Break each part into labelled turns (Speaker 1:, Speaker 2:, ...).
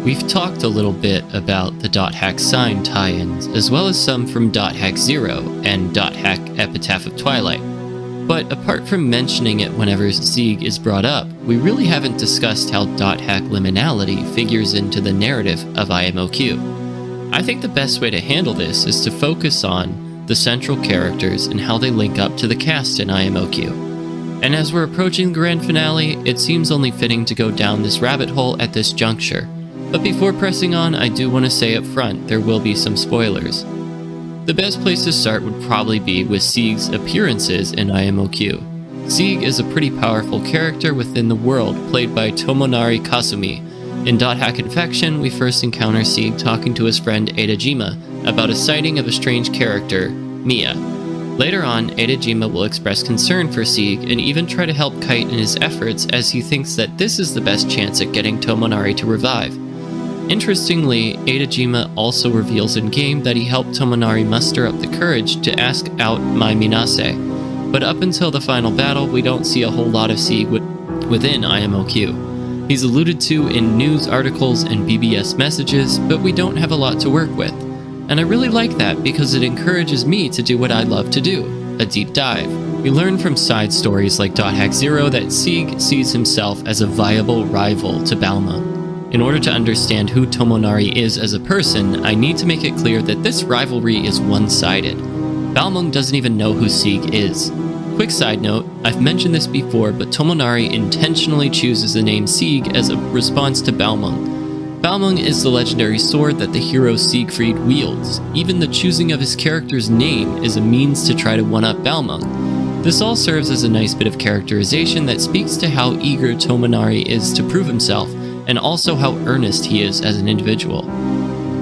Speaker 1: We've talked a little bit about the .hack sign tie-ins, as well as some from .hack 0 and .hack Epitaph of Twilight. But apart from mentioning it whenever Sieg is brought up, we really haven't discussed how .hack Liminality figures into the narrative of IMOQ. I think the best way to handle this is to focus on the central characters and how they link up to the cast in IMOQ. And as we're approaching the grand finale, it seems only fitting to go down this rabbit hole at this juncture. But before pressing on, I do want to say up front, there will be some spoilers. The best place to start would probably be with Sieg's appearances in IMOQ. Sieg is a pretty powerful character within the world, played by Tomonari Kasumi. In .hack Infection, we first encounter Sieg talking to his friend Adajima about a sighting of a strange character, Mia. Later on, Adajima will express concern for Sieg and even try to help Kite in his efforts, as he thinks that this is the best chance at getting Tomonari to revive. Interestingly, Adajima also reveals in-game that he helped Tomonari muster up the courage to ask out Mai Minase, but up until the final battle, we don't see a whole lot of Sieg within IMOQ. He's alluded to in news articles and BBS messages, but we don't have a lot to work with. And I really like that because it encourages me to do what I love to do, a deep dive. We learn from side stories like .hack 0 that Sieg sees himself as a viable rival to Balmung. In order to understand who Tomonari is as a person, I need to make it clear that this rivalry is one-sided. Balmung doesn't even know who Sieg is. Quick side note, I've mentioned this before, but Tomonari intentionally chooses the name Sieg as a response to Balmung. Balmung is the legendary sword that the hero Siegfried wields. Even the choosing of his character's name is a means to try to one-up Balmung. This all serves as a nice bit of characterization that speaks to how eager Tomonari is to prove himself, and also how earnest he is as an individual.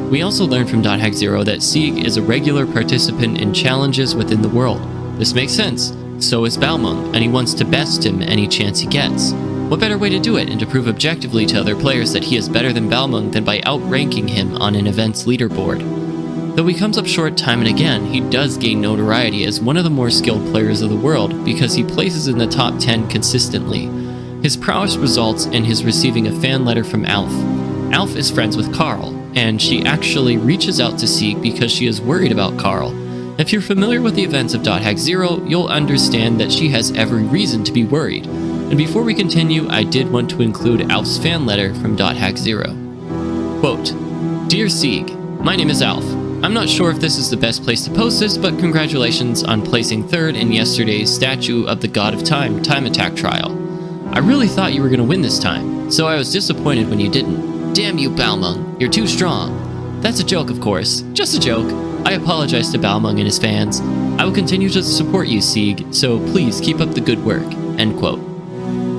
Speaker 1: We also learn from .hack 0 that Sieg is a regular participant in challenges within the world. This makes sense. So is Balmung, and he wants to best him any chance he gets. What better way to do it and to prove objectively to other players that he is better than Balmung than by outranking him on an event's leaderboard? Though he comes up short time and again, he does gain notoriety as one of the more skilled players of the world because he places in the top 10 consistently. His prowess results in his receiving a fan letter from Alf. Alf is friends with Carl, and she actually reaches out to Sieg because she is worried about Carl. If you're familiar with the events of .hack 0, you'll understand that she has every reason to be worried. And before we continue, I did want to include Alf's fan letter from .hack 0. Quote, "Dear Sieg, my name is Alf. I'm not sure if this is the best place to post this, but congratulations on placing third in yesterday's Statue of the God of Time attack trial. I really thought you were going to win this time, so I was disappointed when you didn't. Damn you, Balmung, you're too strong. That's a joke, of course. Just a joke. I apologize to Balmung and his fans. I will continue to support you, Sieg, so please keep up the good work." End quote.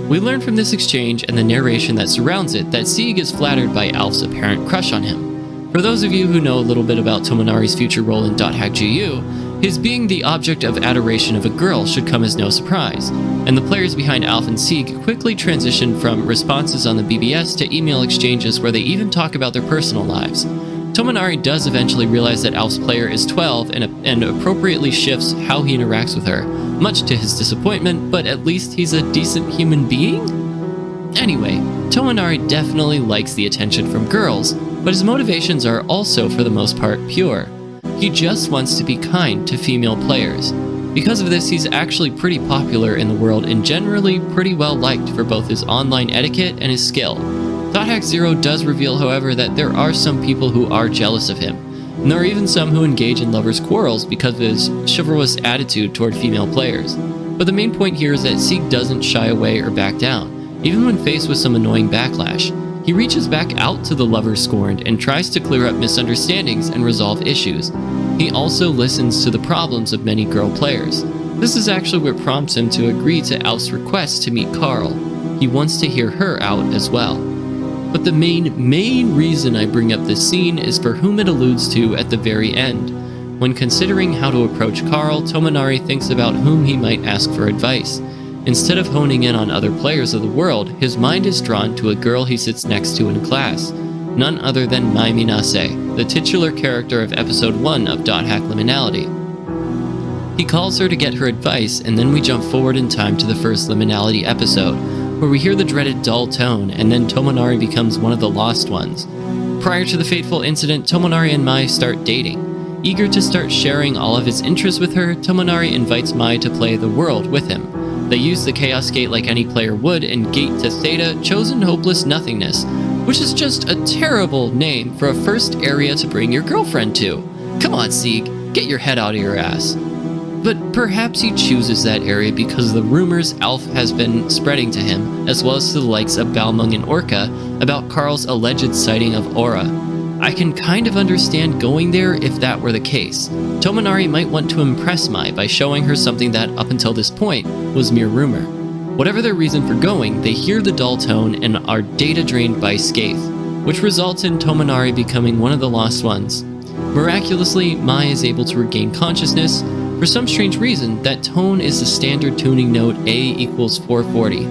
Speaker 1: We learn from this exchange and the narration that surrounds it that Sieg is flattered by Alf's apparent crush on him. For those of you who know a little bit about Tomonari's future role in .hack GU, his being the object of adoration of a girl should come as no surprise, and the players behind Alf and Sieg quickly transition from responses on the BBS to email exchanges where they even talk about their personal lives. Tomonari does eventually realize that Alf's player is 12 and appropriately shifts how he interacts with her, much to his disappointment, but at least he's a decent human being? Anyway, Tomonari definitely likes the attention from girls, but his motivations are also for the most part pure. He just wants to be kind to female players. Because of this, he's actually pretty popular in the world and generally pretty well liked for both his online etiquette and his skill. .hack 0 does reveal, however, that there are some people who are jealous of him, and there are even some who engage in lovers' quarrels because of his chivalrous attitude toward female players. But the main point here is that Sieg doesn't shy away or back down, even when faced with some annoying backlash. He reaches back out to the lover scorned and tries to clear up misunderstandings and resolve issues. He also listens to the problems of many girl players. This is actually what prompts him to agree to Alf's request to meet Carl. He wants to hear her out as well. But the main reason I bring up this scene is for whom it alludes to at the very end. When considering how to approach Carl, Tomonari thinks about whom he might ask for advice. Instead of honing in on other players of the world, his mind is drawn to a girl he sits next to in class, none other than Mai Minase, the titular character of episode 1 of .hack Liminality. He calls her to get her advice, and then we jump forward in time to the first Liminality episode, where we hear the dreaded dull tone, and then Tomonari becomes one of the lost ones. Prior to the fateful incident, Tomonari and Mai start dating. Eager to start sharing all of his interests with her, Tomonari invites Mai to play the world with him. They use the Chaos Gate like any player would and gate to Theta, chosen hopeless nothingness, which is just a terrible name for a first area to bring your girlfriend to. Come on, Sieg, get your head out of your ass. But perhaps he chooses that area because of the rumors Alf has been spreading to him, as well as to the likes of Balmung and Orca, about Carl's alleged sighting of Aura. I can kind of understand going there if that were the case. Tomonari might want to impress Mai by showing her something that, up until this point, was mere rumor. Whatever their reason for going, they hear the dull tone and are data drained by Scathe, which results in Tomonari becoming one of the lost ones. Miraculously, Mai is able to regain consciousness. For some strange reason, that tone is the standard tuning note A equals 440.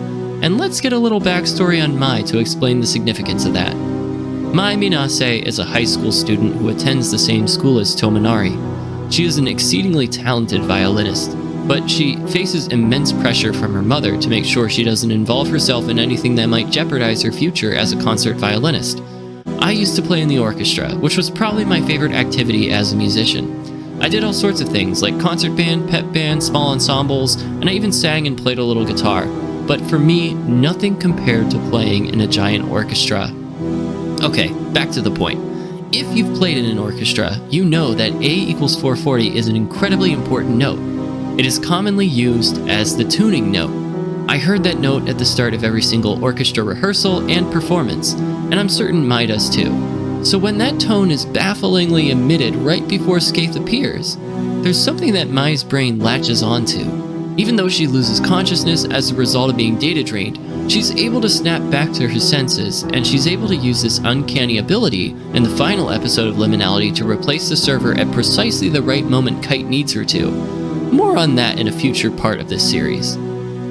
Speaker 1: And let's get a little backstory on Mai to explain the significance of that. Mai Minase is a high school student who attends the same school as Tomonari. She is an exceedingly talented violinist, but she faces immense pressure from her mother to make sure she doesn't involve herself in anything that might jeopardize her future as a concert violinist. I used to play in the orchestra, which was probably my favorite activity as a musician. I did all sorts of things like concert band, pep band, small ensembles, and I even sang and played a little guitar. But for me, nothing compared to playing in a giant orchestra. Okay, back to the point. If you've played in an orchestra, you know that A equals 440 is an incredibly important note. It is commonly used as the tuning note. I heard that note at the start of every single orchestra rehearsal and performance, and I'm certain Mai does too. So when that tone is bafflingly emitted right before Scathe appears, there's something that Mai's brain latches onto. Even though she loses consciousness as a result of being data drained, she's able to snap back to her senses, and she's able to use this uncanny ability in the final episode of Liminality to replace the server at precisely the right moment Kite needs her to. More on that in a future part of this series.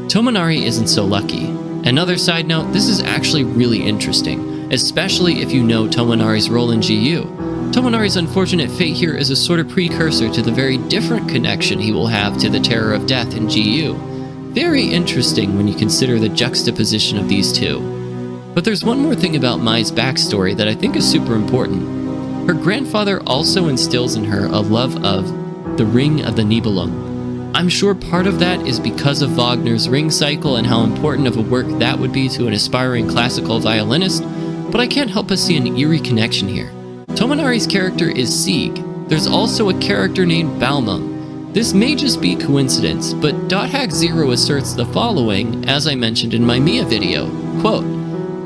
Speaker 1: Tomonari isn't so lucky. Another side note, this is actually really interesting, especially if you know Tomonari's role in GU. Tomonari's unfortunate fate here is a sort of precursor to the very different connection he will have to the Terror of Death in GU. Very interesting when you consider the juxtaposition of these two. But there's one more thing about Mai's backstory that I think is super important. Her grandfather also instills in her a love of the Ring of the Nibelung. I'm sure part of that is because of Wagner's Ring Cycle and how important of a work that would be to an aspiring classical violinist, but I can't help but see an eerie connection here. Tomonari's character is Sieg. There's also a character named Balmung. This may just be coincidence, but .hack0 asserts the following, as I mentioned in my Mia video, quote,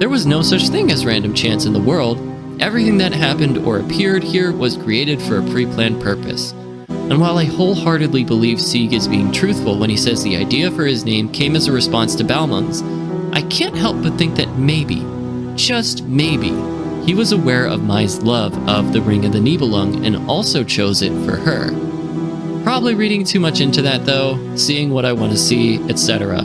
Speaker 1: "There was no such thing as random chance in the world. Everything that happened or appeared here was created for a pre-planned purpose." And while I wholeheartedly believe Sieg is being truthful when he says the idea for his name came as a response to Balmung's, I can't help but think that maybe, just maybe, he was aware of Mai's love of the Ring of the Nibelung and also chose it for her. Probably reading too much into that though, seeing what I want to see, etc.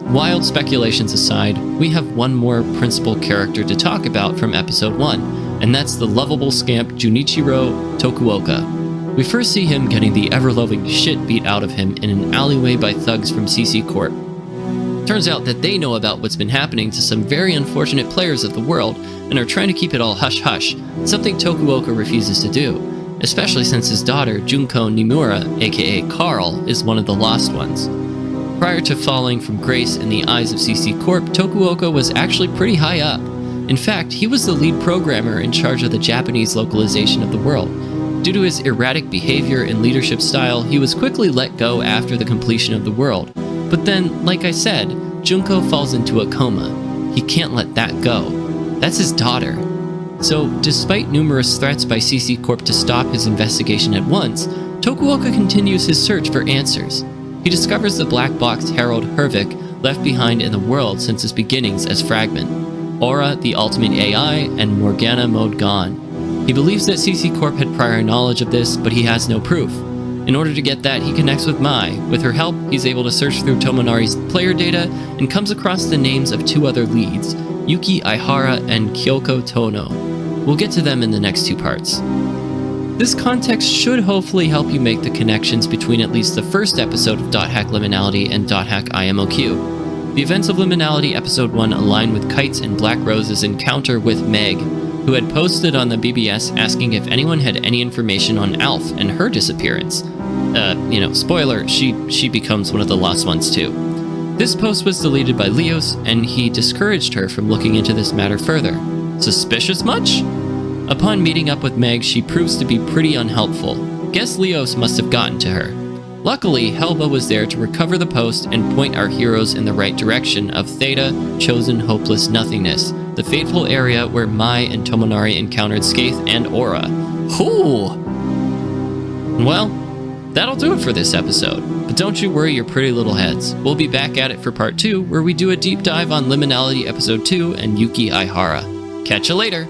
Speaker 1: Wild speculations aside, we have one more principal character to talk about from episode 1, and that's the lovable scamp Junichiro Tokuoka. We first see him getting the ever-loving shit beat out of him in an alleyway by thugs from CC Corp. Turns out that they know about what's been happening to some very unfortunate players of the world and are trying to keep it all hush-hush, something Tokuoka refuses to do, especially since his daughter, Junko Nimura, aka Carl, is one of the lost ones. Prior to falling from grace in the eyes of CC Corp, Tokuoka was actually pretty high up. In fact, he was the lead programmer in charge of the Japanese localization of the world. Due to his erratic behavior and leadership style, he was quickly let go after the completion of the world. But then, like I said, Junko falls into a coma. He can't let that go. That's his daughter. So, despite numerous threats by CC Corp to stop his investigation at once, Tokuoka continues his search for answers. He discovers the black box Harold Hervik left behind in the world since its beginnings as Fragment, Aura, the ultimate AI, and Morgana Mode Gone. He believes that CC Corp had prior knowledge of this, but he has no proof. In order to get that, he connects with Mai. With her help, he's able to search through Tomonari's player data and comes across the names of 2 other leads, Yuki Aihara and Kyoko Tono. We'll get to them in the next 2 parts. This context should hopefully help you make the connections between at least the first episode of .hack Liminality and .hack IMOQ. The events of Liminality Episode 1 align with Kite's and Black Rose's encounter with Meg, who had posted on the BBS asking if anyone had any information on Alf and her disappearance. Spoiler, she becomes one of the lost ones too. This post was deleted by Leos, and he discouraged her from looking into this matter further. Suspicious much? Upon meeting up with Meg, she proves to be pretty unhelpful. Guess Leos must have gotten to her. Luckily, Helba was there to recover the post and point our heroes in the right direction of Theta, Chosen Hopeless Nothingness, the fateful area where Mai and Tomonari encountered Skaith and Aura. Hoo! Well, that'll do it for this episode. But don't you worry your pretty little heads. We'll be back at it for part 2, where we do a deep dive on Liminality Episode 2 and Yuki Aihara. Catch you later!